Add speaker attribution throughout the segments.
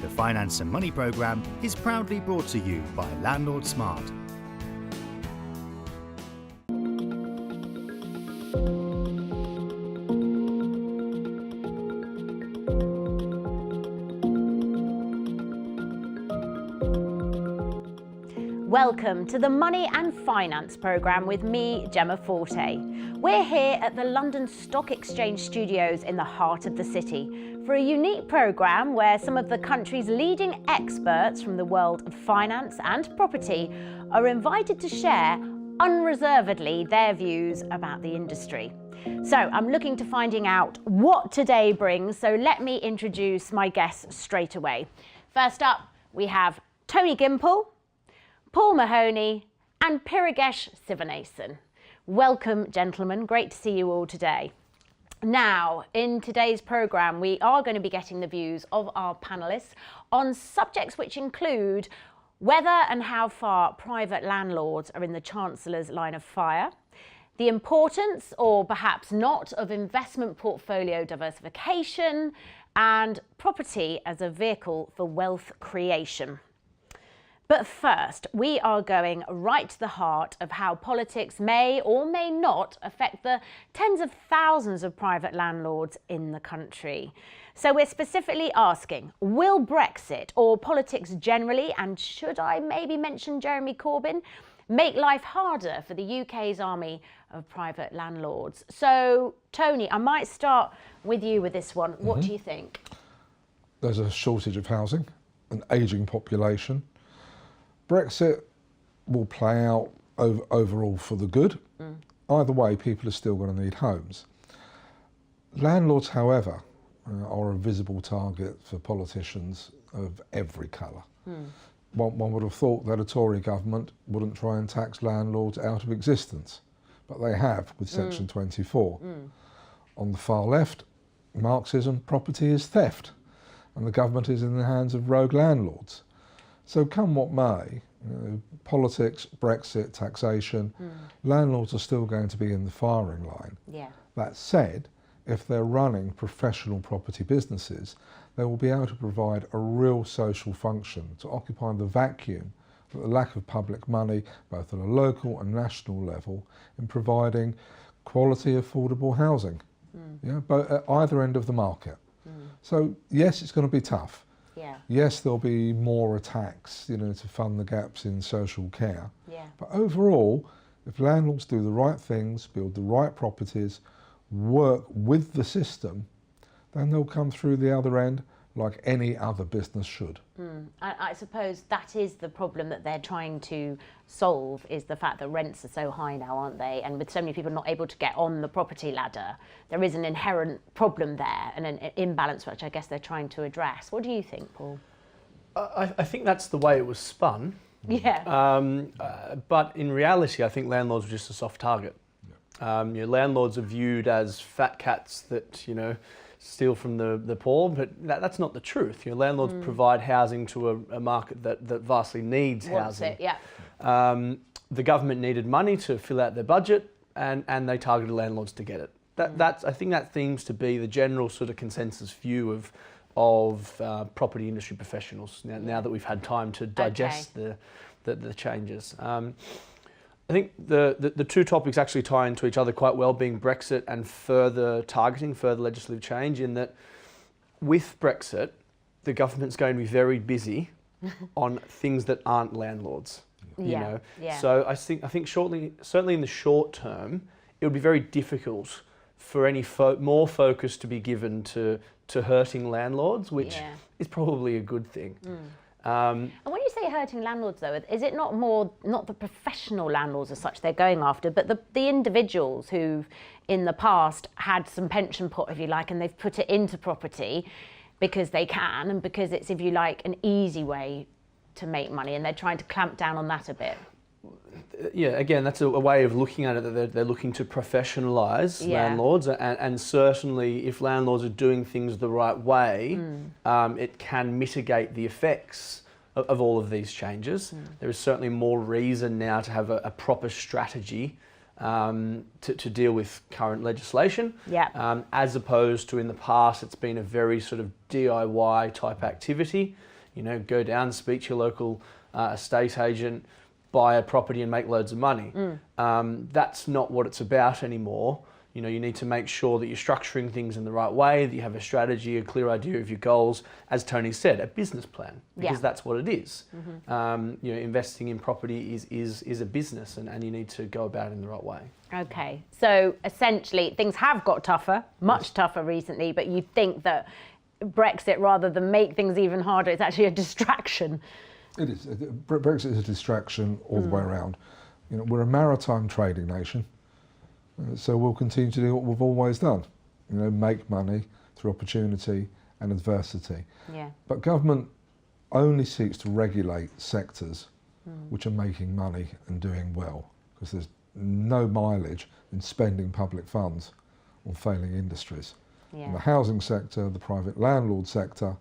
Speaker 1: The Finance and Money programme is proudly brought to you by Landlord Smart.
Speaker 2: Welcome to the Money and Finance programme with me, Gemma Forte. We're here at the London Stock Exchange studios in the heart of the city for a unique programme where some of the country's leading experts from the world of finance and property are invited to share unreservedly their views about the industry. So I'm looking to finding out what today brings, so let me introduce my guests straight away. First up, we have Tony Gimple, Paul Mahoney and Pirigesh Sivanathan. Welcome, gentlemen. Great to see you all today. Now, in today's programme, we are going to be getting the views of our panellists on subjects which include whether and how far private landlords are in the Chancellor's line of fire, the importance, or perhaps not, of investment portfolio diversification, and property as a vehicle for wealth creation. But first, we are going right to the heart of how politics may or may not affect the tens of thousands of private landlords in the country. So we're specifically asking, will Brexit or politics generally, and should I maybe mention Jeremy Corbyn, make life harder for the UK's army of private landlords? So, Tony, I might start with you with this one. What do you think?
Speaker 3: There's a shortage of housing, an ageing population. Brexit will play out overall for the good. Either way, people are still going to need homes. Landlords, however, are a visible target for politicians of every colour. One would have thought that a Tory government wouldn't try and tax landlords out of existence, but they have with Section 24. On the far left, Marxism, property is theft, and the government is in the hands of rogue landlords. So come what may, politics, Brexit, taxation, landlords are still going to be in the firing line. That said, if they're running professional property businesses, they will be able to provide a real social function to occupy the vacuum that the lack of public money, both at a local and national level, in providing quality, affordable housing, but at either end of the market. So yes, it's going to be tough. Yes, there'll be more attacks, to fund the gaps in social care. But overall, if landlords do the right things, build the right properties, work with the system, then they'll come through the other end like any other business should.
Speaker 2: I suppose that is the problem that they're trying to solve, is the fact that rents are so high now, aren't they? And with so many people not able to get on the property ladder, there is an inherent problem there and an imbalance which I guess they're trying to address. What do you think, Paul?
Speaker 4: I think that's the way it was spun. But in reality, I think landlords are just a soft target. Landlords are viewed as fat cats that, steal from the poor, but that's not the truth. Landlords provide housing to a market that vastly needs housing. The government needed money to fill out their budget, and they targeted landlords to get it. I think that seems to be the general sort of consensus view of property industry professionals now that we've had time to digest the changes. I think the two topics actually tie into each other quite well, being Brexit and further targeting, further legislative change, in that with Brexit, the government's going to be very busy on things that aren't landlords. So I think certainly in the short term, it would be very difficult for any more focus to be given to hurting landlords, which is probably a good thing.
Speaker 2: And when you say hurting landlords, though, is it not the professional landlords as such they're going after, but the individuals who've in the past had some pension pot, if you like, and they've put it into property because they can and because it's, if you like, an easy way to make money, and they're trying to clamp down on that a bit?
Speaker 4: Again, that's a way of looking at it, that they're looking to professionalise landlords, and certainly if landlords are doing things the right way, it can mitigate the effects of all of these changes. There is certainly more reason now to have a proper strategy to deal with current legislation, as opposed to in the past it's been a very sort of DIY type activity. you know, go down, speak to your local estate agent, buy a property and make loads of money. That's not what it's about anymore. You know, you need to make sure that you're structuring things in the right way, that you have a strategy, a clear idea of your goals. As Tony said, a business plan, because that's what it is. You know, investing in property is a business, and you need to go about it in the right way.
Speaker 2: Okay, so essentially things have got tougher, much tougher recently, but you think that Brexit, rather than make things even harder, it's actually a distraction.
Speaker 3: It is. Brexit is a distraction all the way around. You know, we're a maritime trading nation. So we'll continue to do what we've always done, you know, make money through opportunity and adversity.
Speaker 2: Yeah.
Speaker 3: But government only seeks to regulate sectors which are making money and doing well, because there's no mileage in spending public funds on failing industries.
Speaker 2: Yeah.
Speaker 3: And the housing sector, the private landlord sector,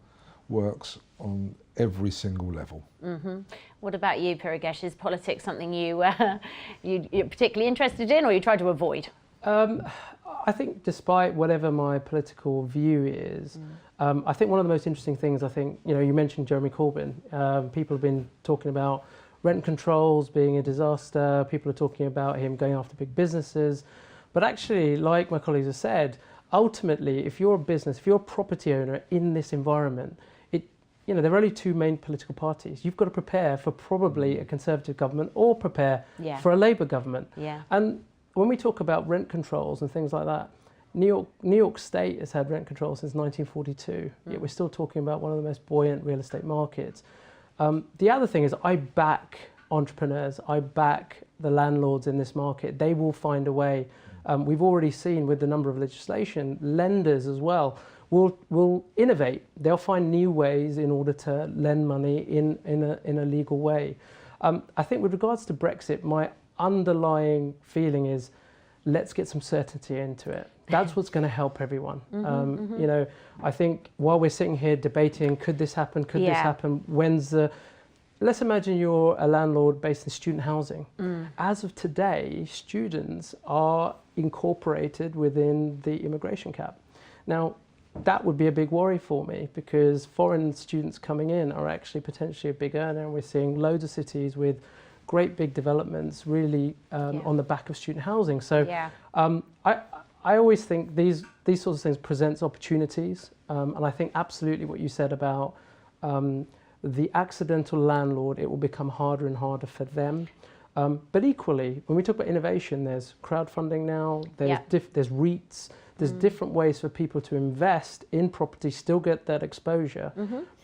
Speaker 3: works on every single level.
Speaker 2: What about you, Pirigesh? Is politics something you're particularly interested in, or you try to avoid?
Speaker 5: I think despite whatever my political view is, I think one of the most interesting things, I think, you know, you mentioned Jeremy Corbyn. People have been talking about rent controls being a disaster. People are talking about him going after big businesses. But actually, like my colleagues have said, ultimately, if you're a business, if you're a property owner in this environment, you know, there are only two main political parties. You've got to prepare for probably a Conservative government or prepare for a Labour government.
Speaker 2: Yeah.
Speaker 5: And when we talk about rent controls and things like that, New York State has had rent controls since 1942, yet we're still talking about one of the most buoyant real estate markets. The other thing is I back entrepreneurs, I back the landlords in this market. They will find a way. We've already seen with the number of legislation, lenders as well will innovate. They'll find new ways in order to lend money in a legal way. I think with regards to Brexit, my underlying feeling is let's get some certainty into it. That's what's going to help everyone. You know, I think while we're sitting here debating, could this happen? Could this happen? Let's imagine you're a landlord based in student housing. As of today, students are incorporated within the immigration cap. Now, that would be a big worry for me, because foreign students coming in are actually potentially a big earner, and we're seeing loads of cities with great big developments really on the back of student housing. So I always think these sorts of things presents opportunities, and I think absolutely what you said about the accidental landlord, it will become harder and harder for them. But equally, when we talk about innovation, there's crowdfunding now, there's REITs, there's different ways for people to invest in property, still get that exposure.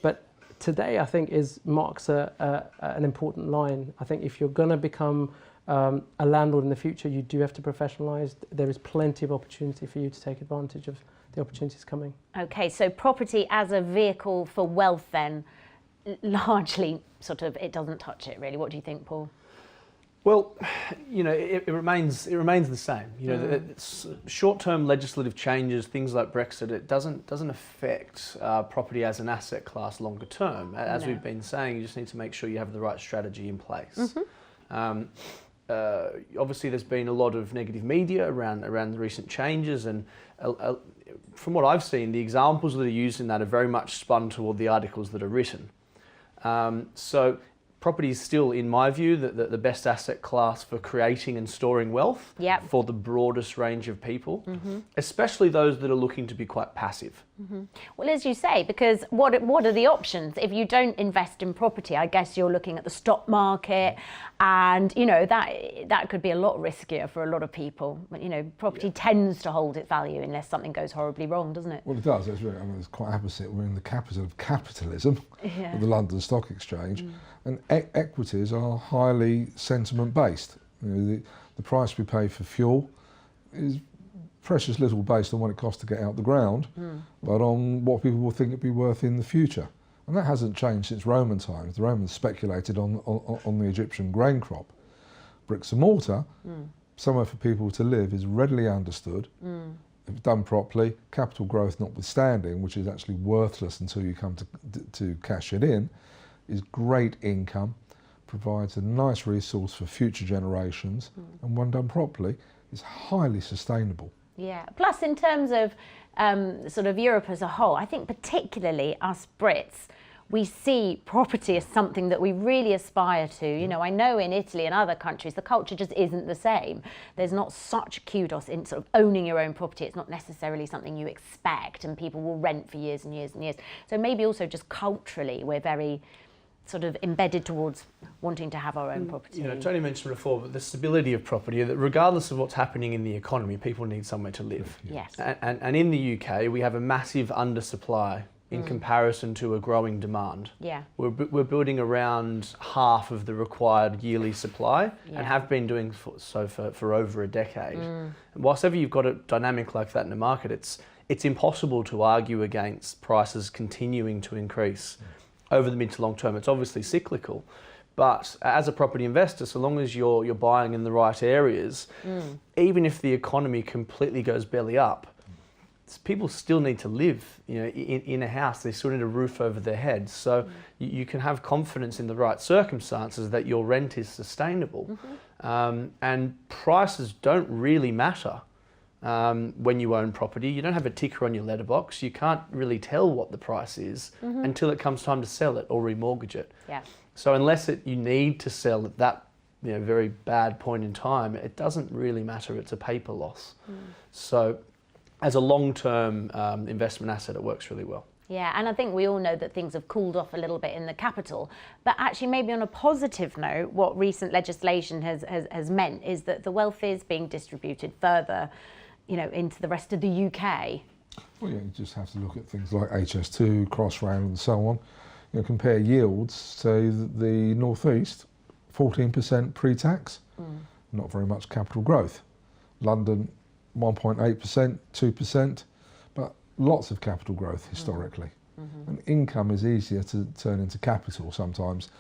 Speaker 5: But today, I think, marks an important line. I think if you're going to become a landlord in the future, you do have to professionalise. There is plenty of opportunity for you to take advantage of the opportunities coming. Okay, so property as a vehicle for wealth then, largely sort of, it doesn't touch it really. What do you think, Paul?
Speaker 4: Well, you know, it remains the same. You know, short-term legislative changes, things like Brexit, it doesn't affect property as an asset class longer term. As we've been saying, you just need to make sure you have the right strategy in place. Obviously, there's been a lot of negative media around the recent changes, and from what I've seen, the examples that are used in that are very much spun toward the articles that are written. So property is still, in my view, the best asset class for creating and storing wealth for the broadest range of people, especially those that are looking to be quite passive.
Speaker 2: Well, as you say, because what are the options? If you don't invest in property, I guess you're looking at the stock market, and you know that could be a lot riskier for a lot of people. But you know, property tends to hold its value unless something goes horribly wrong, doesn't it?
Speaker 3: Well, it does. It's quite opposite. We're in the capital of capitalism, the London Stock Exchange, and equities are highly sentiment based. You know, the price we pay for fuel is precious little based on what it costs to get out the ground, but on what people will think it'd be worth in the future. And that hasn't changed since Roman times. The Romans speculated on the Egyptian grain crop. Bricks and mortar, somewhere for people to live, is readily understood. If done properly, capital growth notwithstanding, which is actually worthless until you come to cash it in, is great income, provides a nice resource for future generations, and when done properly, is highly sustainable.
Speaker 2: Yeah. Plus, in terms of sort of Europe as a whole, I think particularly us Brits, we see property as something that we really aspire to. You know, I know in Italy and other countries, the culture just isn't the same. There's not such kudos in sort of owning your own property. It's not necessarily something you expect, and people will rent for years and years and years. So maybe also just culturally, we're very sort of embedded towards wanting to have our own property.
Speaker 4: You know, Tony mentioned before, but the stability of property, that regardless of what's happening in the economy, people need somewhere to live.
Speaker 2: Yes.
Speaker 4: And in the UK, we have a massive undersupply in comparison to a growing demand.
Speaker 2: Yeah.
Speaker 4: We're building around half of the required yearly supply and have been doing so for over a decade. And whilst ever you've got a dynamic like that in the market, it's impossible to argue against prices continuing to increase over the mid to long term. It's obviously cyclical, but as a property investor, so long as you're buying in the right areas, even if the economy completely goes belly up, people still need to live, you know, in a house. They still need a roof over their heads. So you can have confidence in the right circumstances that your rent is sustainable. And prices don't really matter when you own property. You don't have a ticker on your letterbox. You can't really tell what the price is until it comes time to sell it or remortgage it.
Speaker 2: Yeah.
Speaker 4: So unless you need to sell at that, you know, very bad point in time, it doesn't really matter. It's a paper loss. So as a long-term investment asset, it works really well.
Speaker 2: Yeah, and I think we all know that things have cooled off a little bit in the capital. But actually, maybe on a positive note, what recent legislation has meant is that the wealth is being distributed further, you know, into the rest of the UK.
Speaker 3: Well, yeah, you just have to look at things like HS2, Crossrail and so on. You know, compare yields, say the North East, 14% pre-tax, not very much capital growth. London, 1.8%, 2%, but lots of capital growth historically. And income is easier to turn into capital sometimes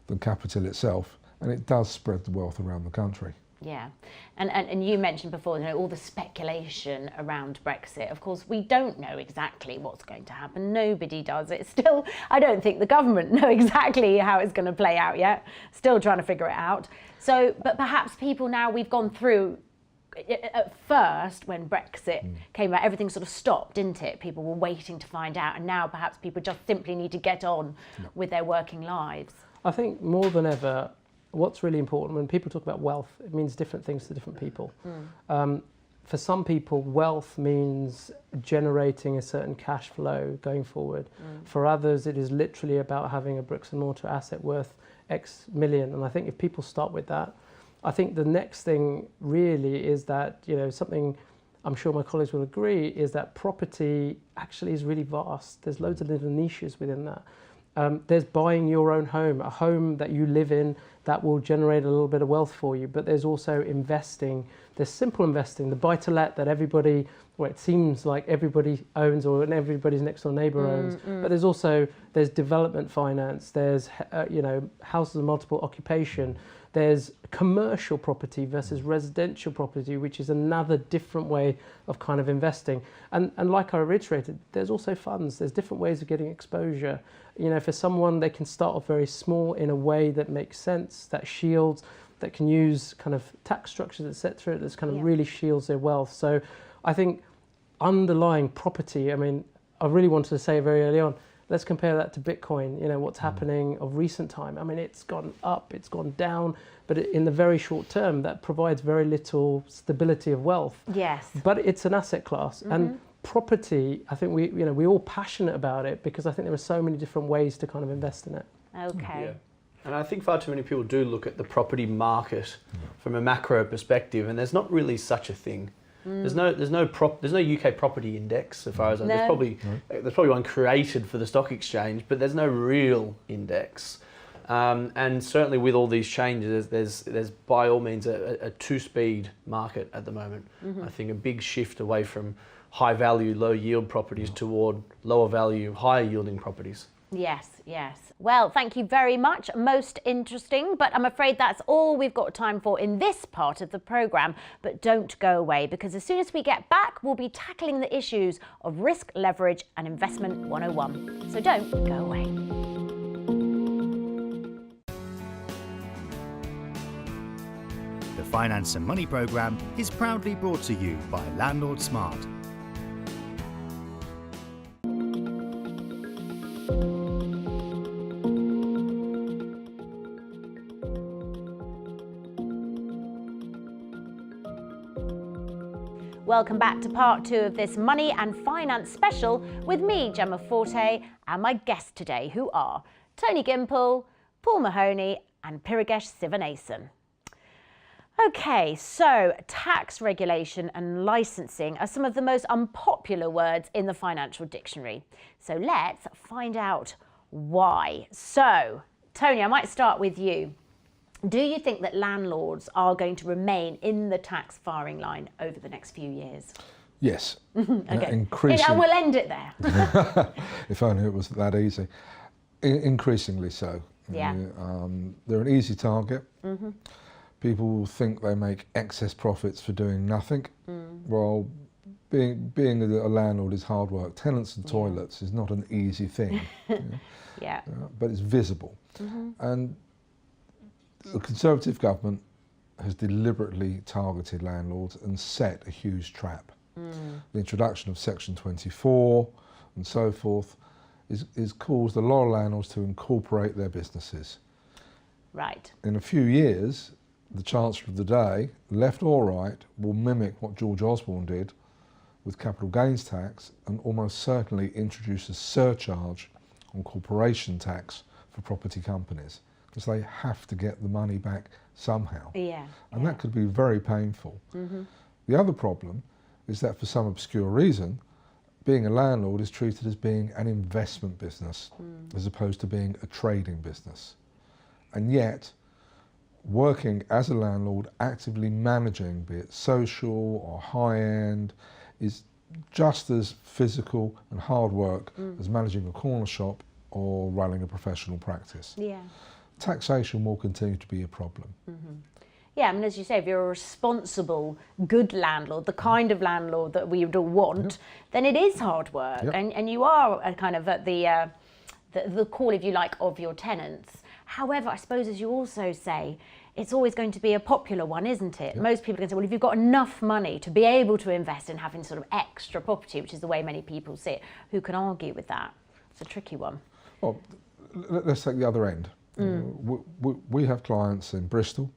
Speaker 3: than capital itself, and it does spread the wealth around the country.
Speaker 2: Yeah, and you mentioned before, you know, all the speculation around Brexit. Of course, we don't know exactly what's going to happen. Nobody does. It's still, I don't think the government know exactly how it's going to play out yet. Still trying to figure it out. So, but perhaps people now, we've gone through, at first when Brexit came out, everything sort of stopped, didn't it? People were waiting to find out, and now perhaps people just simply need to get on with their working lives.
Speaker 5: I think more than ever, what's really important when people talk about wealth, it means different things to different people. For some people, wealth means generating a certain cash flow going forward. For others, it is literally about having a bricks and mortar asset worth X million. And I think if people start with that, I think the next thing really is that, you know, something I'm sure my colleagues will agree is that property actually is really vast. There's loads of little niches within that. There's buying your own home, a home that you live in that will generate a little bit of wealth for you. But there's also investing. There's simple investing, the buy-to-let that everybody, well, it seems like everybody owns or everybody's next door neighbour owns. But there's development finance. There's you know, houses of multiple occupation. There's commercial property versus residential property, which is another different way of kind of investing. And like I reiterated, there's also funds. There's different ways of getting exposure. You know, for someone, they can start off very small in a way that makes sense, that shields, that can use kind of tax structures, etc., that's kind of really shields their wealth. So I think underlying property, I mean, I really wanted to say very early on, let's compare that to Bitcoin, you know, what's happening of recent time. I mean, it's gone up, it's gone down, but in the very short term, that provides very little stability of wealth.
Speaker 2: Yes.
Speaker 5: But it's an asset class. And property, I think we're all passionate about it because I think there are so many different ways to kind of invest in it.
Speaker 2: Okay.
Speaker 4: Yeah. And I think far too many people do look at the property market from a macro perspective, and there's not really such a thing. There's no UK property index, so far as I know. There's probably one created for the stock exchange, but there's no real index. And certainly with all these changes, there's by all means a two-speed market at the moment. I think a big shift away from high value, low yield properties toward lower value, higher yielding properties.
Speaker 2: Yes, yes. Well, thank you very much. Most interesting, but I'm afraid that's all we've got time for in this part of the programme. But don't go away, because as soon as we get back, we'll be tackling the issues of risk, leverage and investment 101. So don't go away.
Speaker 1: The Finance and Money programme is proudly brought to you by Landlord Smart.
Speaker 2: Welcome back to part 2 of this Money and Finance special with me, Gemma Forte, and my guests today, who are Tony Gimple, Paul Mahoney and Pirigesh Sivanathan. Okay, so tax regulation and licensing are some of the most unpopular words in the financial dictionary. So let's find out why. So, Tony, I might start with you. Do you think that landlords are going to remain in the tax firing line over the next few years?
Speaker 3: Yes.
Speaker 2: Okay.
Speaker 3: Increasingly.
Speaker 2: And we'll end it there.
Speaker 3: If only it was that easy. Increasingly so.
Speaker 2: Yeah.
Speaker 3: They're an easy target. People think they make excess profits for doing nothing. Well, being a landlord is hard work. Tenants and toilets is not an easy thing.
Speaker 2: Yeah.
Speaker 3: But it's visible. And the Conservative government has deliberately targeted landlords and set a huge trap. The introduction of Section 24 and so forth is caused a lot of landlords to incorporate their businesses.
Speaker 2: Right.
Speaker 3: In a few years, the Chancellor of the day, left or right, will mimic what George Osborne did with capital gains tax and almost certainly introduce a surcharge on corporation tax for property companies, because they have to get the money back somehow.
Speaker 2: Yeah.
Speaker 3: And that could be very painful. The other problem is that for some obscure reason, being a landlord is treated as being an investment business as opposed to being a trading business. And yet, working as a landlord, actively managing, be it social or high-end, is just as physical and hard work as managing a corner shop or running a professional practice.
Speaker 2: Yeah.
Speaker 3: Taxation will continue to be a problem.
Speaker 2: Yeah, I mean, as you say, if you're a responsible, good landlord, the kind of landlord that we would all want, then it is hard work, and you are a kind of at the call, if you like, of your tenants. However, I suppose, as you also say, it's always going to be a popular one, isn't it? Most people can say, well, if you've got enough money to be able to invest in having sort of extra property, which is the way many people see it, who can argue with that? It's a tricky one.
Speaker 3: Well, let's take the other end. We have clients in Bristol,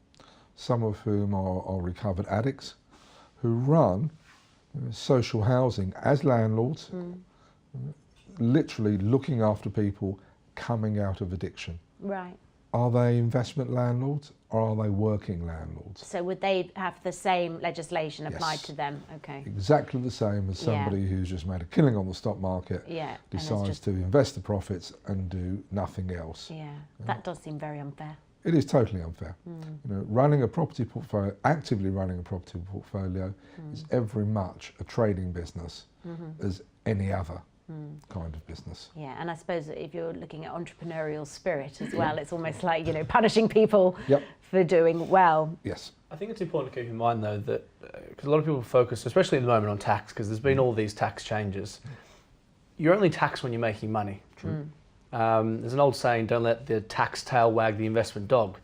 Speaker 3: some of whom are recovered addicts, who run social housing as landlords, literally looking after people coming out of addiction.
Speaker 2: Right.
Speaker 3: Are they investment landlords or are they working landlords?
Speaker 2: So would they have the same legislation applied to them? Okay.
Speaker 3: Exactly the same as somebody who's just made a killing on the stock market, decides to invest the profits and do nothing else.
Speaker 2: Yeah, that does seem very unfair.
Speaker 3: It is totally unfair. You know, running a property portfolio, actively running a property portfolio, is every much a trading business as any other kind of business.
Speaker 2: Yeah, and I suppose if you're looking at entrepreneurial spirit as well, it's almost like, you know, punishing people for doing well.
Speaker 3: Yes.
Speaker 4: I think it's important to keep in mind, though, that because a lot of people focus, especially at the moment, on tax, because there's been all these tax changes. You're only taxed when you're making money. There's an old saying, don't let the tax tail wag the investment dog.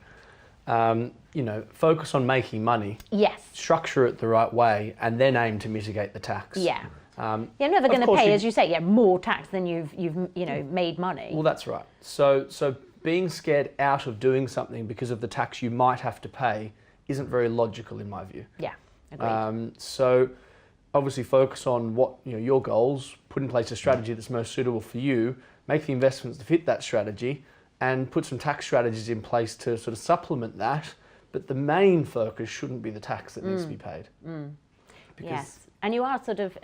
Speaker 4: You know, focus on making money. Yes. Structure it the right way, and then aim to mitigate the tax.
Speaker 2: Yeah. You're never going to pay, as you say, more tax than you've you know made money.
Speaker 4: Well, that's right. So being scared out of doing something because of the tax you might have to pay isn't very logical in my view.
Speaker 2: Yeah, agreed.
Speaker 4: So obviously focus on what your goals, put in place a strategy that's most suitable for you, make the investments to fit that strategy, and put some tax strategies in place to sort of supplement that. But the main focus shouldn't be the tax that needs to be paid.
Speaker 2: Yes. And you are sort of,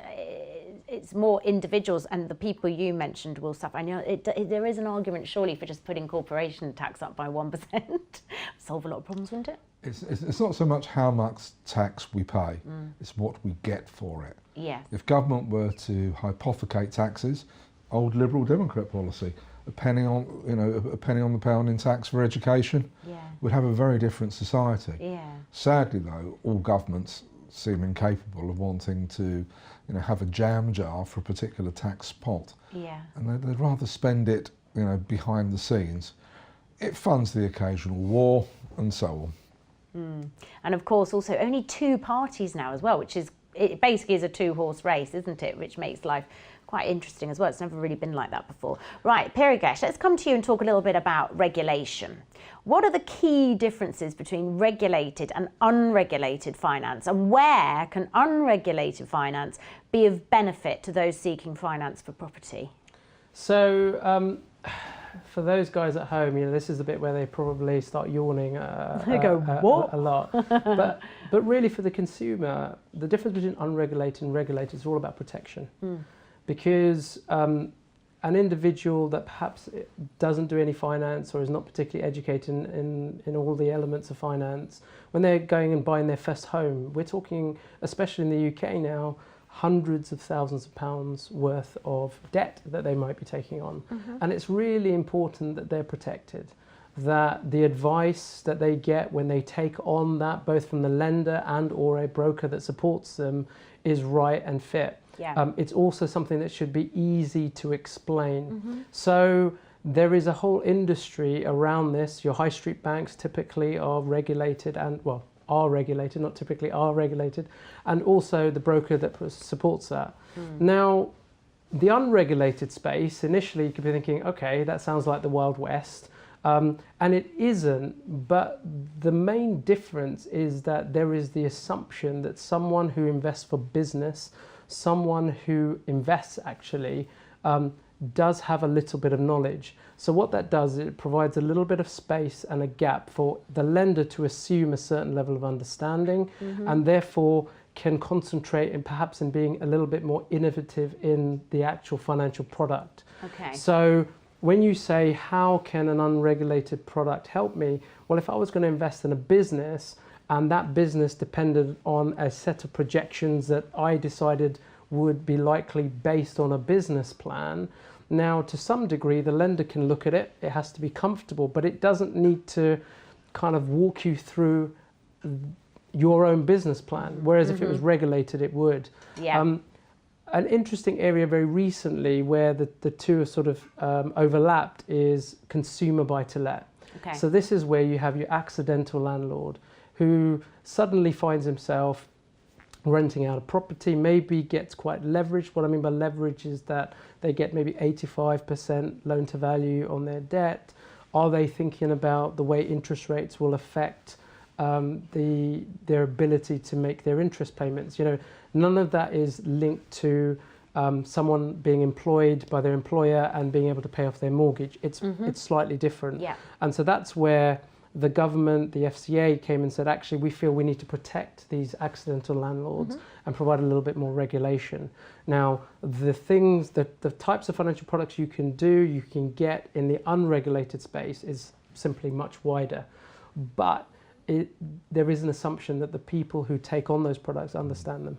Speaker 2: it's more individuals and the people you mentioned will suffer. I know there is an argument surely for just putting corporation tax up by 1%. Solve a lot of problems, wouldn't it?
Speaker 3: It's not so much how much tax we pay, it's what we get for it.
Speaker 2: Yes.
Speaker 3: If government were to hypothecate taxes, old Liberal Democrat policy, a penny on the pound in tax for education, we'd have a very different society.
Speaker 2: Yeah.
Speaker 3: Sadly though, all governments seem incapable of wanting to have a jam jar for a particular tax pot.
Speaker 2: Yeah.
Speaker 3: And they'd rather spend it behind the scenes. It funds the occasional war and so on.
Speaker 2: And of course also only 2 parties now as well, which is, it basically is a 2-horse race, isn't it? Which makes life quite interesting as well. It's never really been like that before. Right, Pirigesh, let's come to you and talk a little bit about regulation. What are the key differences between regulated and unregulated finance, and where can unregulated finance be of benefit to those seeking finance for property?
Speaker 5: So, for those guys at home, this is the bit where they probably start yawning
Speaker 2: They go, what?
Speaker 5: a lot. But really, for the consumer, the difference between unregulated and regulated is all about protection. Because an individual that perhaps doesn't do any finance or is not particularly educated in all the elements of finance, when they're going and buying their first home, we're talking, especially in the UK now, hundreds of thousands of pounds worth of debt that they might be taking on. And it's really important that they're protected, that the advice that they get when they take on that, both from the lender and or a broker that supports them, is right and fit.
Speaker 2: Yeah.
Speaker 5: It's also something that should be easy to explain. So there is a whole industry around this. Your high street banks typically are regulated and, well, are regulated, not typically are regulated, and also the broker that supports that. Now, the unregulated space, initially you could be thinking, okay, that sounds like the Wild West, and it isn't, but the main difference is that there is the assumption that someone who invests for business, someone who invests actually, does have a little bit of knowledge. So what that does, it provides a little bit of space and a gap for the lender to assume a certain level of understanding, and therefore can concentrate in perhaps in being a little bit more innovative in the actual financial product.
Speaker 2: Okay.
Speaker 5: So when you say, how can an unregulated product help me? Well, if I was going to invest in a business and that business depended on a set of projections that I decided would be likely based on a business plan, now to some degree the lender can look at it, it has to be comfortable, but it doesn't need to kind of walk you through your own business plan, whereas if it was regulated it would.
Speaker 2: Yeah.
Speaker 5: An interesting area very recently where the two are sort of overlapped is consumer buy-to-let.
Speaker 2: Okay.
Speaker 5: So this is where you have your accidental landlord who suddenly finds himself renting out a property, maybe gets quite leveraged. What I mean by leverage is that they get maybe 85% loan to value on their debt. Are they thinking about the way interest rates will affect their ability to make their interest payments? None of that is linked to someone being employed by their employer and being able to pay off their mortgage. It's slightly different.
Speaker 2: Yeah.
Speaker 5: And so that's where the government, the FCA, came and said, actually, we feel we need to protect these accidental landlords and provide a little bit more regulation. Now, the types of financial products you can get in the unregulated space is simply much wider. But there is an assumption that the people who take on those products understand them.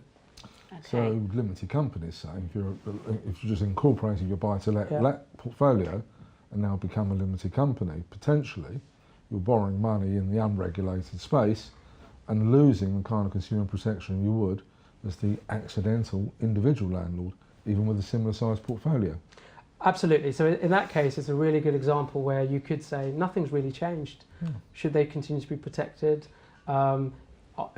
Speaker 2: Okay.
Speaker 3: So limited companies say, if you're just incorporating your buy-to-let portfolio and now become a limited company, potentially you're borrowing money in the unregulated space and losing the kind of consumer protection you would as the accidental individual landlord, even with a similar sized portfolio.
Speaker 5: Absolutely. So in that case, it's a really good example where you could say nothing's really changed. Should they continue to be protected?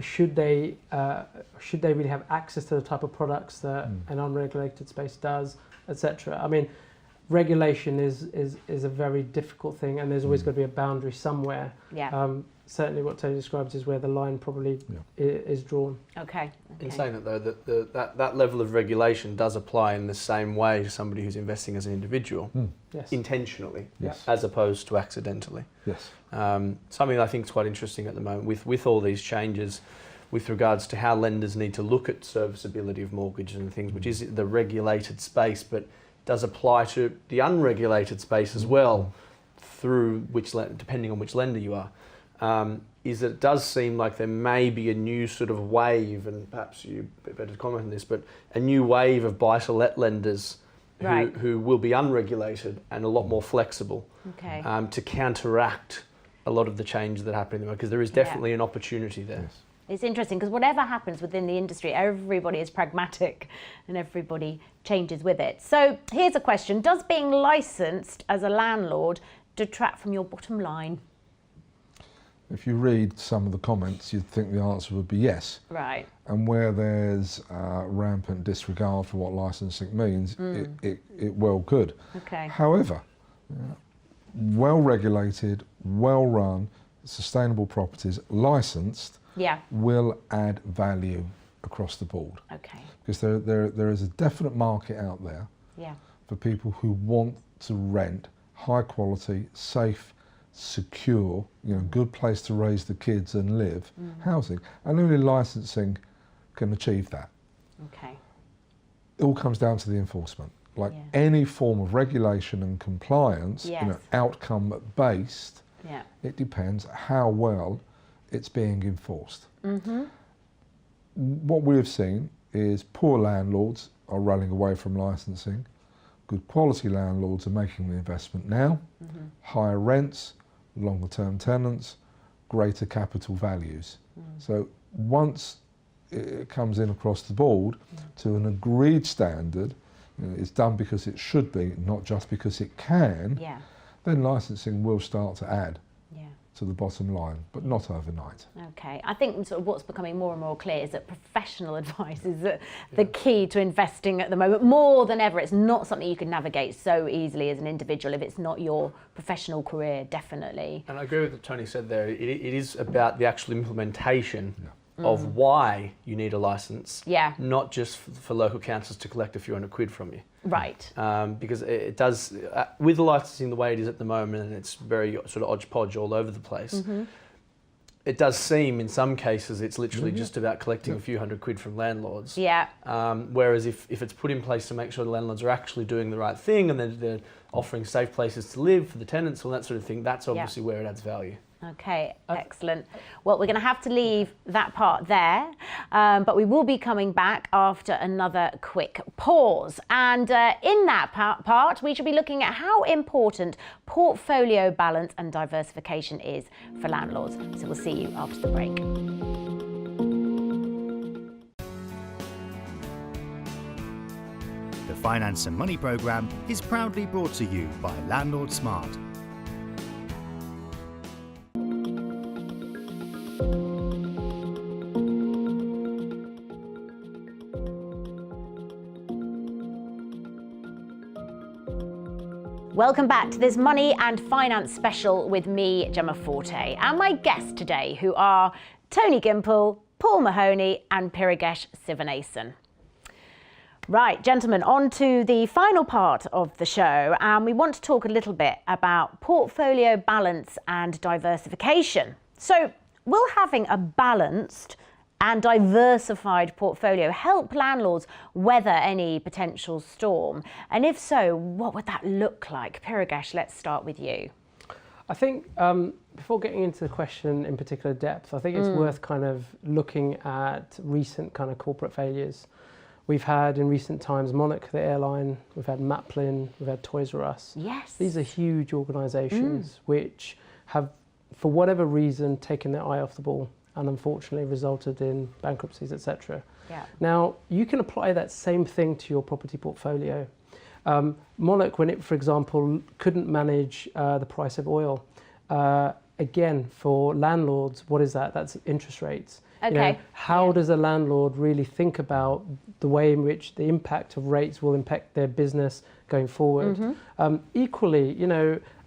Speaker 5: Should they really have access to the type of products that an unregulated space does, etc.? I mean, regulation is a very difficult thing, and there's always got to be a boundary somewhere.
Speaker 2: Yeah.
Speaker 5: Certainly what Tony describes is where the line probably is drawn.
Speaker 2: Okay.
Speaker 4: In saying that though, that level of regulation does apply in the same way to somebody who's investing as an individual,
Speaker 5: Yes.
Speaker 4: intentionally,
Speaker 3: Yes.
Speaker 4: as opposed to accidentally.
Speaker 3: Yes.
Speaker 4: Something I think is quite interesting at the moment with all these changes with regards to how lenders need to look at serviceability of mortgages and things, which is the regulated space, but does apply to the unregulated space as well, through depending on which lender you are. Is that it does seem like there may be a new sort of wave, and perhaps you better comment on this, but a new wave of buy-to-let lenders who will be unregulated and a lot more flexible to counteract a lot of the changes that happen in the market, because there is definitely an opportunity there.
Speaker 3: Yes.
Speaker 2: It's interesting because whatever happens within the industry, everybody is pragmatic and everybody changes with it. So here's a question. Does being licensed as a landlord detract from your bottom line?
Speaker 3: If you read some of the comments, you'd think the answer would be yes.
Speaker 2: Right.
Speaker 3: And where there's rampant disregard for what licensing means, it well could.
Speaker 2: Okay.
Speaker 3: However, well-regulated, well-run, sustainable properties, licensed,
Speaker 2: Yeah.
Speaker 3: will add value across the board.
Speaker 2: Okay.
Speaker 3: Because there is a definite market out there
Speaker 2: Yeah.
Speaker 3: for people who want to rent high quality, safe, secure, good place to raise the kids and live housing. And only licensing can achieve that.
Speaker 2: Okay.
Speaker 3: It all comes down to the enforcement. Like
Speaker 2: Yeah.
Speaker 3: any form of regulation and compliance,
Speaker 2: Yes.
Speaker 3: outcome based,
Speaker 2: Yeah.
Speaker 3: it depends how well it's being enforced. What we have seen is poor landlords are running away from licensing. Good quality landlords are making the investment now. Higher rents, longer term tenants, greater capital values. So once it comes in across the board to an agreed standard, it's done because it should be, not just because it can,
Speaker 2: Yeah.
Speaker 3: then licensing will start to add
Speaker 2: Yeah.
Speaker 3: to the bottom line, but not overnight.
Speaker 2: Okay. I think sort of what's becoming more and more clear is that professional advice is the key to investing at the moment. More than ever, it's not something you can navigate so easily as an individual if it's not your professional career, definitely.
Speaker 4: And I agree with what Tony said there. It is about the actual implementation of why you need a license,
Speaker 2: Yeah.
Speaker 4: not just for local councils to collect a few hundred quid from you.
Speaker 2: Right.
Speaker 4: Because it does, with the licensing the way it is at the moment, and it's very sort of hodgepodge all over the place, it does seem in some cases it's literally just about collecting a few hundred quid from landlords.
Speaker 2: Yeah.
Speaker 4: Whereas if it's put in place to make sure the landlords are actually doing the right thing and they're offering safe places to live for the tenants, all that sort of thing, that's obviously where it adds value.
Speaker 2: Okay, excellent. Well, we're going to have to leave that part there, but we will be coming back after another quick pause. And in that part, we should be looking at how important portfolio balance and diversification is for landlords. So we'll see you after the break.
Speaker 1: The Finance and Money Programme is proudly brought to you by Landlord Smart.
Speaker 2: Welcome back to this Money and Finance special with me, Gemma Forte, and my guests today, who are Tony Gimple, Paul Mahoney and Pirigesh Sivanathan. Right, gentlemen, on to the final part of the show, and we want to talk a little bit about portfolio balance and diversification. So, will having a balanced and diversified portfolio help landlords weather any potential storm? And if so, what would that look like? Pirigesh, let's start with you.
Speaker 5: I think before getting into the question in particular depth, I think it's worth kind of looking at recent kind of corporate failures. We've had in recent times Monarch, the airline, we've had Maplin, we've had Toys R Us.
Speaker 2: Yes.
Speaker 5: These are huge organisations which have, for whatever reason, taken their eye off the ball and unfortunately resulted in bankruptcies, etc.
Speaker 2: Yeah.
Speaker 5: Now, you can apply that same thing to your property portfolio. Monarch, when it, for example, couldn't manage the price of oil, again, for landlords, what is that? That's interest rates.
Speaker 2: Okay.
Speaker 5: How does a landlord really think about the way in which the impact of rates will impact their business going forward? Equally,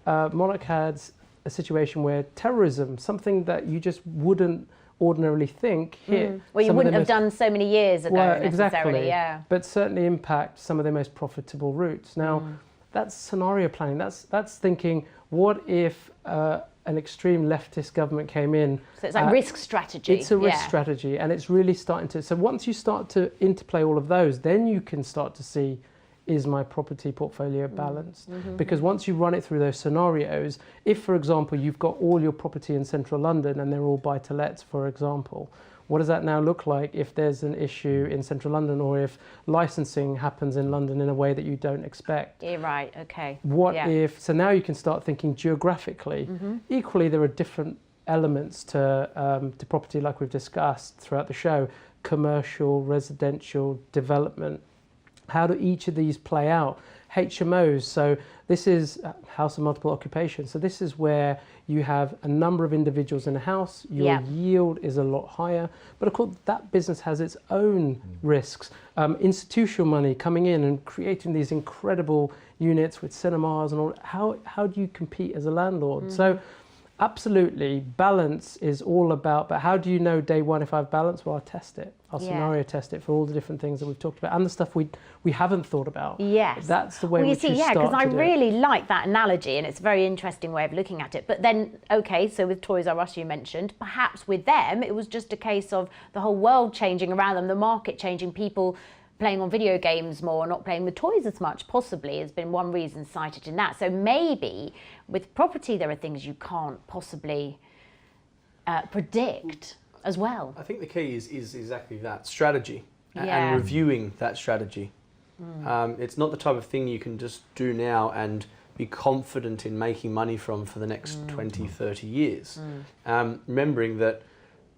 Speaker 5: Monarch had a situation where terrorism, something that you just wouldn't ordinarily think hit.
Speaker 2: Well, you wouldn't have done so many years ago necessarily,
Speaker 5: exactly,
Speaker 2: yeah.
Speaker 5: but certainly impact some of their most profitable routes. Now, that's scenario planning. That's thinking, what if an extreme leftist government came in?
Speaker 2: So it's like risk strategy.
Speaker 5: It's a risk strategy, and it's really starting to. So once you start to interplay all of those, then you can start to see, is my property portfolio balanced? Because once you run it through those scenarios, if, for example, you've got all your property in central London and they're all buy-to-lets, for example, what does that now look like if there's an issue in central London, or if licensing happens in London in a way that you don't expect?
Speaker 2: Yeah, right, okay.
Speaker 5: What if, so now you can start thinking geographically. Equally, there are different elements to property, like we've discussed throughout the show: commercial, residential, development. How do each of these play out? HMOs. So this is house of multiple occupation. So this is where you have a number of individuals in a house, your yield is a lot higher, but of course that business has its own risks. Institutional money coming in and creating these incredible units with cinemas and all. How do you compete as a landlord? So absolutely, balance is all about, but how do you know day one if I have balance? Well, I'll test it. I'll scenario test it for all the different things that we've talked about and the stuff we haven't thought about.
Speaker 2: Yes.
Speaker 5: That's the way
Speaker 2: well,
Speaker 5: we
Speaker 2: you see, yeah, because I really like that analogy and it's a very interesting way of looking at it. But then, okay, so with Toys R Us you mentioned, perhaps with them it was just a case of the whole world changing around them, the market changing, people playing on video games more, not playing with toys as much, possibly, has been one reason cited in that. So maybe with property there are things you can't possibly predict as well.
Speaker 4: I think the key is exactly that, strategy, and reviewing that strategy. It's not the type of thing you can just do now and be confident in making money from for the next 20, 30 years. Remembering that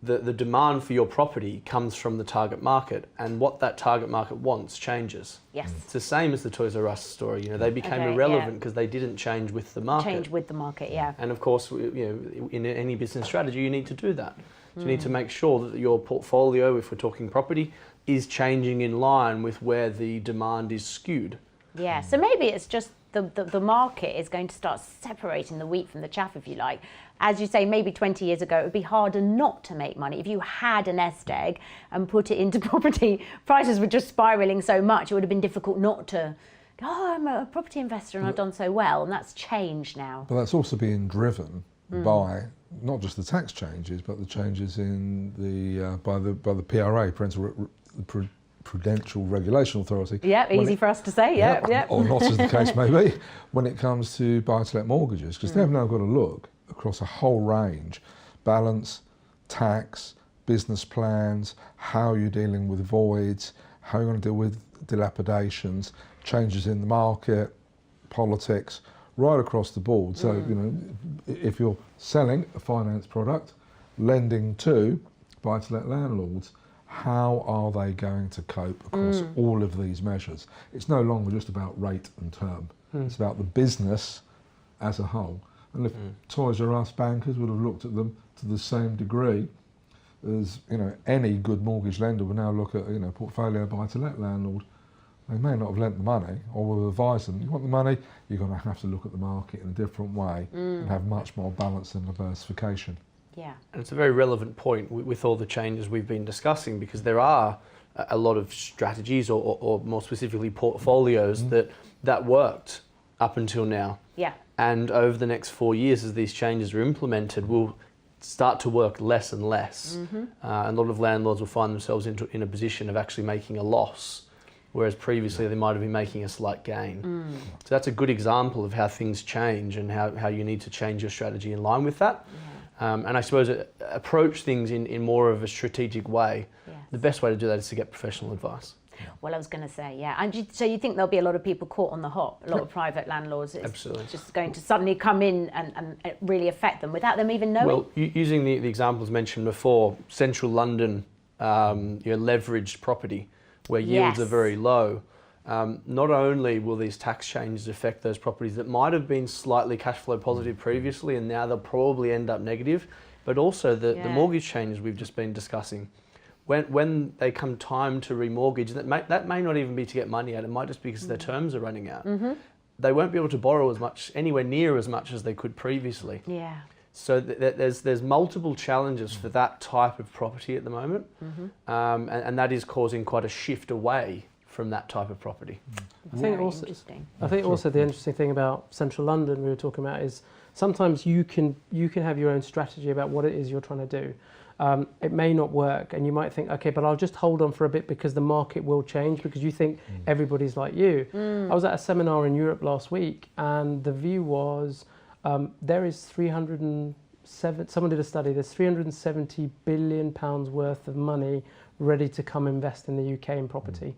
Speaker 4: the demand for your property comes from the target market, and what that target market wants changes.
Speaker 2: Yes.
Speaker 4: It's the same as the Toys R Us story. They became irrelevant because they didn't change with the market.
Speaker 2: Change with the market, yeah.
Speaker 4: And of course, in any business strategy, you need to do that. So you need to make sure that your portfolio, if we're talking property, is changing in line with where the demand is skewed.
Speaker 2: Yeah, so maybe it's just the market is going to start separating the wheat from the chaff, if you like. As you say, maybe 20 years ago, it would be harder not to make money. If you had a nest egg and put it into property, prices were just spiralling so much, it would have been difficult not to go, oh, I'm a property investor and I've done so well. And that's changed now.
Speaker 3: But that's also being driven by not just the tax changes, but the changes in by the PRA, Prudential Regulation Authority.
Speaker 2: Yeah, easy for us to say, yeah.
Speaker 3: Or not, as the case may be, when it comes to buy-to-let mortgages, because they've now got to look across a whole range, balance, tax, business plans, how you're dealing with voids, how you're going to deal with dilapidations, changes in the market, politics, right across the board. So, if you're selling a finance product, lending to buy-to-let landlords, how are they going to cope across all of these measures? It's no longer just about rate and term. It's about the business as a whole. And if Toys R Us bankers would have looked at them to the same degree as any good mortgage lender would now look at portfolio buy-to-let landlord, they may not have lent the money, or will advise them, you want the money, you're going to have to look at the market in a different way and have much more balance and diversification.
Speaker 2: Yeah.
Speaker 4: And it's a very relevant point with all the changes we've been discussing, because there are a lot of strategies or more specifically portfolios that worked up until now.
Speaker 2: Yeah.
Speaker 4: And over the next 4 years, as these changes are implemented, will start to work less and less. And a lot of landlords will find themselves in a position of actually making a loss, whereas previously they might have been making a slight gain. So that's a good example of how things change and how you need to change your strategy in line with that. And I suppose approach things in more of a strategic way.
Speaker 2: Yes.
Speaker 4: The best way to do that is to get professional advice.
Speaker 2: Well, I was going to say, yeah. And so you think there'll be a lot of people caught on the hop, a lot of private landlords. It's
Speaker 4: Absolutely.
Speaker 2: just going to suddenly come in and really affect them without them even knowing?
Speaker 4: Well, using the examples mentioned before, central London, leveraged property where yields are very low. Not only will these tax changes affect those properties that might have been slightly cash flow positive previously and now they'll probably end up negative, but also the mortgage changes we've just been discussing. When they come time to remortgage, that may not even be to get money out, it might just be because their terms are running out. They won't be able to borrow anywhere near as much as they could previously.
Speaker 2: Yeah.
Speaker 4: So there's multiple challenges for that type of property at the moment, and that is causing quite a shift away from that type of property.
Speaker 5: I think also the interesting thing about central London we were talking about is sometimes you can have your own strategy about what it is you're trying to do. It may not work and you might think, okay, but I'll just hold on for a bit because the market will change because you think everybody's like you. I was at a seminar in Europe last week and the view was there is 307, someone did a study, there's 370 billion pounds worth of money ready to come invest in the UK in property.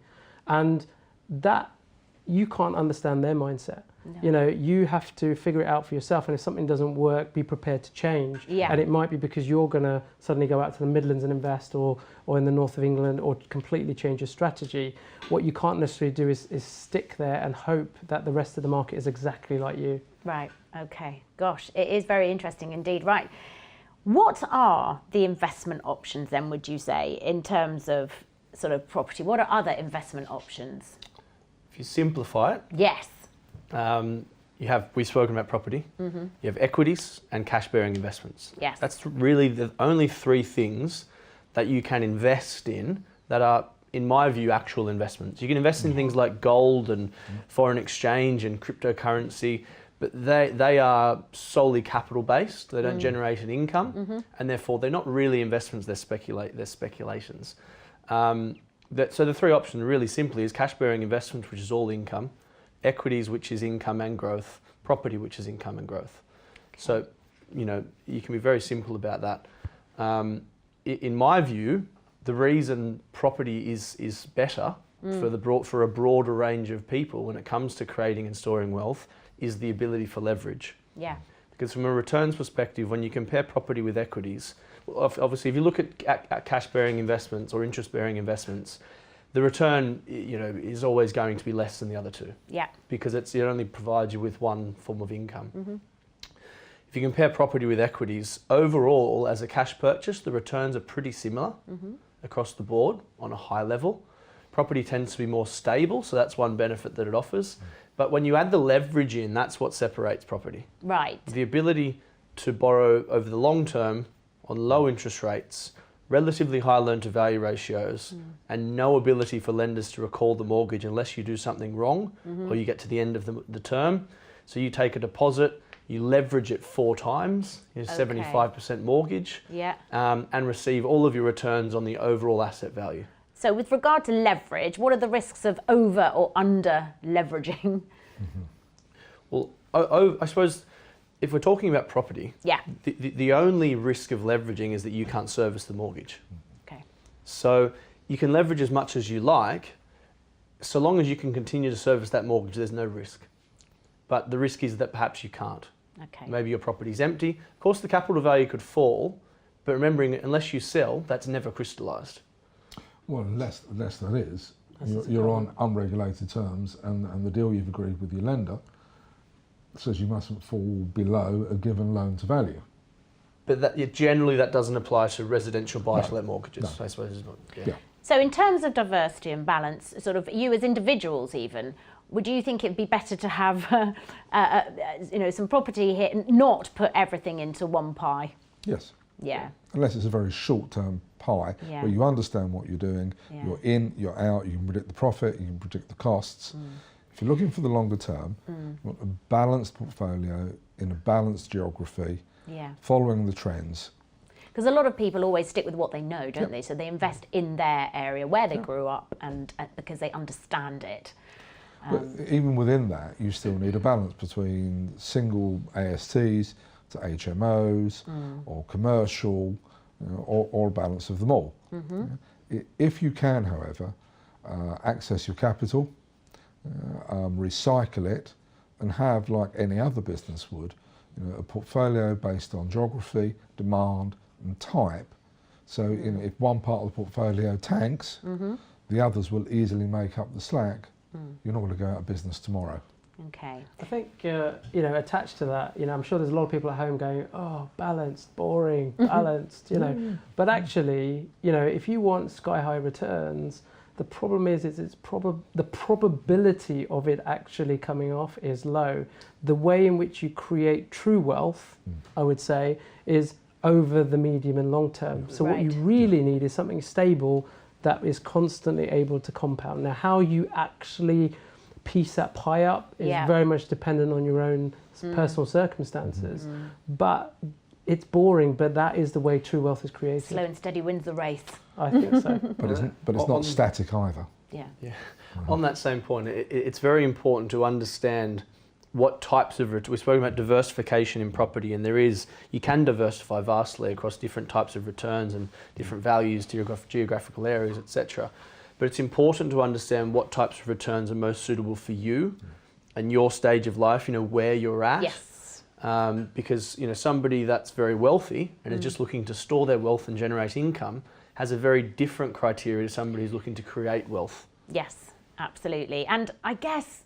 Speaker 5: And that, you can't understand their mindset. No. You have to figure it out for yourself, and if something doesn't work, be prepared to change.
Speaker 2: Yeah.
Speaker 5: And it might be because you're going to suddenly go out to the Midlands and invest, or in the north of England, or completely change your strategy. What you can't necessarily do is stick there and hope that the rest of the market is exactly like you.
Speaker 2: Right, okay. Gosh, it is very interesting indeed. Right. What are the investment options then, would you say, in terms of sort of property? What are other investment options?
Speaker 4: If you simplify it,
Speaker 2: Yes.
Speaker 4: we've spoken about property, you have equities and cash-bearing investments.
Speaker 2: Yes.
Speaker 4: That's really the only three things that you can invest in that are, in my view, actual investments. You can invest in things like gold and foreign exchange and cryptocurrency, but they are solely capital-based. They don't generate an income, and therefore they're not really investments, they're speculations. So the three options really simply is cash-bearing investments, which is all income, equities, which is income and growth, property, which is income and growth. So, you can be very simple about that. In my view, the reason property is better for a broader range of people when it comes to creating and storing wealth is the ability for leverage.
Speaker 2: Yeah.
Speaker 4: Because from a returns perspective, when you compare property with equities, obviously if you look at cash-bearing investments or interest-bearing investments, the return is always going to be less than the other two.
Speaker 2: Yeah.
Speaker 4: Because it only provides you with one form of income. If you compare property with equities, overall, as a cash purchase, the returns are pretty similar across the board on a high level. Property tends to be more stable, so that's one benefit that it offers. But when you add the leverage in, that's what separates property.
Speaker 2: Right.
Speaker 4: The ability to borrow over the long term on low interest rates, relatively high loan-to-value ratios, and no ability for lenders to recall the mortgage unless you do something wrong or you get to the end of the term. So you take a deposit, you leverage it 4 times, 75% mortgage, and receive all of your returns on the overall asset value.
Speaker 2: So with regard to leverage, what are the risks of over or under leveraging?
Speaker 4: Well, I suppose if we're talking about property, the only risk of leveraging is that you can't service the mortgage.
Speaker 2: Okay.
Speaker 4: So you can leverage as much as you like, so long as you can continue to service that mortgage, there's no risk. But the risk is that perhaps you can't.
Speaker 2: Okay.
Speaker 4: Maybe your property's empty. Of course, the capital value could fall, but remembering, unless you sell, that's never crystallised.
Speaker 3: Well, unless that is, you're on unregulated terms, and the deal you've agreed with your lender says you mustn't fall below a given loan to value.
Speaker 4: But generally that doesn't apply to residential buy-to-let mortgages, I suppose. Is not,
Speaker 2: So in terms of diversity and balance, sort of you as individuals even, would you think it'd be better to have some property here and not put everything into one pie?
Speaker 3: Yes.
Speaker 2: Yeah.
Speaker 3: Unless it's a very short-term pie where you understand what you're doing, you're in, you're out, you can predict the profit, you can predict the costs. If you're looking for the longer term, you want a balanced portfolio in a balanced geography, following the trends.
Speaker 2: Because a lot of people always stick with what they know, don't they? So they invest in their area where they grew up and because they understand it.
Speaker 3: But even within that, you still need a balance between single ASTs to HMOs or commercial, or a balance of them all. If you can, however, access your capital, recycle it, and have, like any other business would, a portfolio based on geography, demand, and type. So, if one part of the portfolio tanks, the others will easily make up the slack. You're not going to go out of business tomorrow.
Speaker 2: Okay.
Speaker 5: I think, attached to that, I'm sure there's a lot of people at home going, oh, balanced, boring, balanced, But actually, if you want sky-high returns, the problem is the probability of it actually coming off is low. The way in which you create true wealth, I would say, is over the medium and long term. So what you really need is something stable that is constantly able to compound. Now, how you actually piece that pie up is very much dependent on your own personal circumstances. But it's boring, but that is the way true wealth is created.
Speaker 2: Slow and steady wins the race.
Speaker 5: I think so.
Speaker 3: But it's not static either.
Speaker 2: Yeah.
Speaker 4: On that same point, it's very important to understand what types of we've spoken about diversification in property, and you can diversify vastly across different types of returns and different values, geographical areas, etc. But it's important to understand what types of returns are most suitable for you and your stage of life, where you're at.
Speaker 2: Yes.
Speaker 4: Because somebody that's very wealthy and is just looking to store their wealth and generate income has a very different criteria to somebody who's looking to create wealth.
Speaker 2: Yes, absolutely. And I guess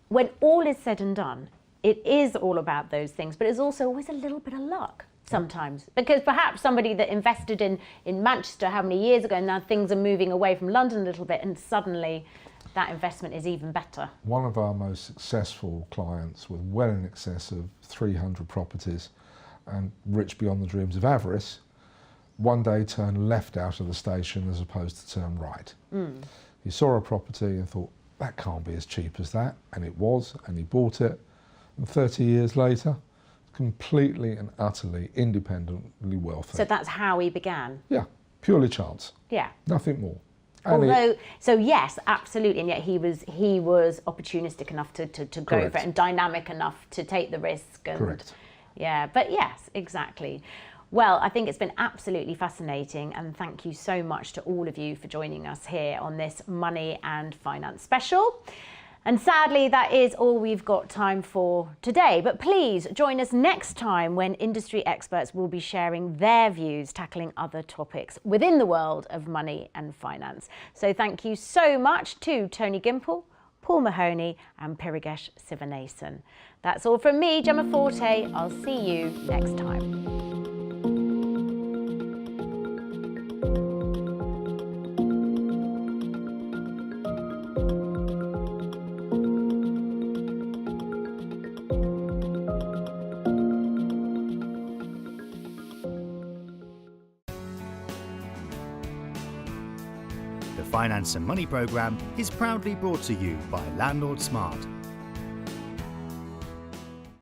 Speaker 2: when all is said and done, it is all about those things, but it's also always a little bit of luck sometimes, because perhaps somebody that invested in Manchester how many years ago, now things are moving away from London a little bit, and suddenly that investment is even better.
Speaker 3: One of our most successful clients with well in excess of 300 properties and rich beyond the dreams of avarice, one day turned left out of the station as opposed to turn right. He saw a property and thought, that can't be as cheap as that, and it was, and he bought it, and 30 years later, completely and utterly independently wealthy.
Speaker 2: So that's how he began.
Speaker 3: Yeah, purely chance.
Speaker 2: Yeah.
Speaker 3: Nothing more. And
Speaker 2: Although, so yes, absolutely, and yet he was opportunistic enough to go
Speaker 3: Correct.
Speaker 2: for it, and dynamic enough to take the risk. And,
Speaker 3: Correct.
Speaker 2: Yeah, but yes, exactly. Well, I think it's been absolutely fascinating, and thank you so much to all of you for joining us here on this Money and Finance special. And sadly, that is all we've got time for today. But please join us next time when industry experts will be sharing their views, tackling other topics within the world of money and finance. So thank you so much to Tony Gimple, Paul Mahoney and Pirigesh Sivanesan. That's all from me, Gemma Forte. I'll see you next time.
Speaker 1: The Finance and Money Programme is proudly brought to you by Landlord Smart,